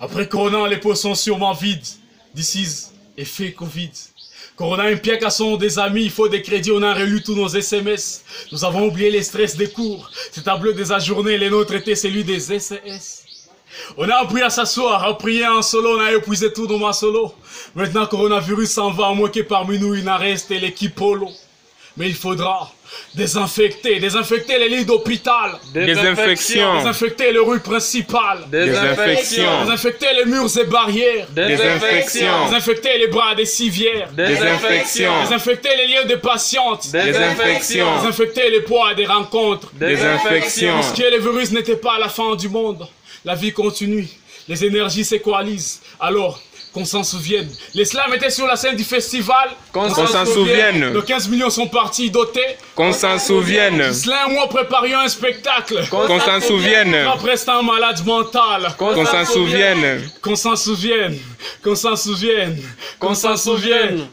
Après Corona, les poches sont sûrement vides. This is effet Covid. Corona implique à son des amis, il faut des crédits, on a relu tous nos SMS. Nous avons oublié les stress des cours. Ces tableaux désajournés, les nôtres étaient celui des SES. On a appris à s'asseoir, à prier en solo, on a épuisé tout dans ma solo. Maintenant, coronavirus s'en va, à moins que parmi nous, il n'en reste l'équipe polo. Mais il faudra désinfecter les lits d'hôpital. Désinfecter les rues principales. Désinfecter les murs et barrières. Désinfecter les bras des civières. Désinfecter les lieux des patientes. Désinfecter les poids des rencontres. Parce que le virus n'était pas la fin du monde. La vie continue, les énergies s'équalisent. Alors, qu'on s'en souvienne. Les slams étaient sur la scène du festival. Qu'on s'en souvienne. De 15 millions sont partis dotés. Qu'on s'en souvienne. Slam, moi, préparions un spectacle. Qu'on s'en souvienne. Après, c'est un malade mental. Qu'on s'en souvienne. Qu'on s'en souvienne. Qu'on s'en souvienne. Qu'on s'en souvienne.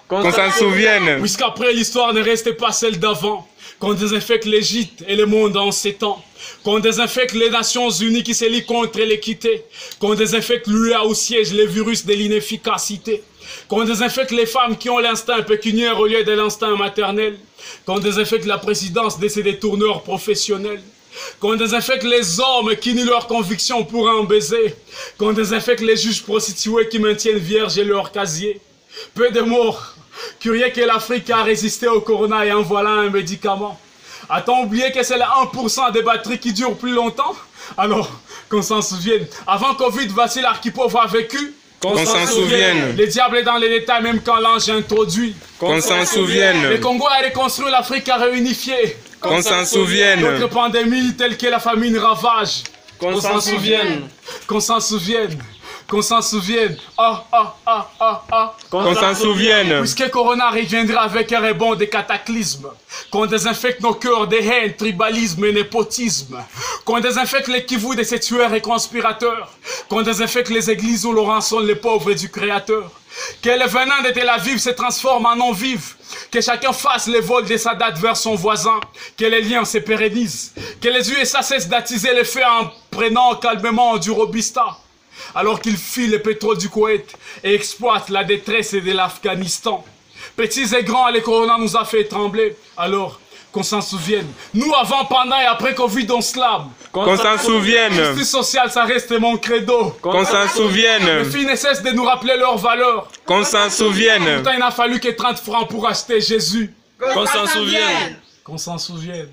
Qu'on s'en souvienne. Puisqu'après, l'histoire ne restait pas celle d'avant. Qu'on désinfecte l'Égypte et le monde en 7 ans. Qu'on désinfecte les Nations Unies qui se lient contre l'équité. Qu'on désinfecte l'UA où siège les virus de l'inefficacité. Qu'on désinfecte les femmes qui ont l'instinct pécuniaire au lieu de l'instinct maternel. Qu'on désinfecte la présidence de ces détourneurs professionnels. Qu'on désinfecte les hommes qui nient leurs convictions pour un baiser. Qu'on désinfecte les juges prostitués qui maintiennent vierges et leur casier. Peu de morts. Curieux que l'Afrique a résisté au corona et en voilà un médicament. A-t-on oublié que c'est le 1% des batteries qui durent plus longtemps? Alors, qu'on s'en souvienne. Avant Covid, voici l'Archipov a vécu. Qu'on s'en souvienne. Les diables dans les détails même quand l'ange introduit. Qu'on s'en souvienne. Le Congo a reconstruit, l'Afrique a réunifié. Qu'on s'en souvienne. D'autres pandémies telles que la famine ravage. Qu'on s'en souvienne. Qu'on s'en souvienne. Qu'on s'en souvienne. Qu'on s'en souvienne. Puisque Corona reviendra avec un rebond des cataclysmes. Qu'on désinfecte nos cœurs des haines, tribalisme et népotisme. Qu'on désinfecte les Kivu de ces tueurs et conspirateurs. Qu'on désinfecte les églises où l'on rançonne les pauvres du Créateur. Que le venin de Tel Aviv se transforme en non-vive. Que chacun fasse les vols de sa date vers son voisin. Que les liens se pérennisent. Que les USA cessent d'attiser les feux en prenant calmement du Robista. Alors qu'il file le pétrole du Koweït et exploite la détresse de l'Afghanistan. Petits et grands, le corona nous a fait trembler. Alors, qu'on s'en souvienne. Nous, avant, pendant et après Covid, on slam. Qu'on s'en souvienne. Justice sociale, ça reste mon credo. Qu'on s'en souvienne. Les filles ne cessent de nous rappeler leurs valeurs. Qu'on s'en souvienne. Pourtant, il n'a fallu que 30 francs pour acheter Jésus. Qu'on s'en souvienne. Qu'on s'en souvienne.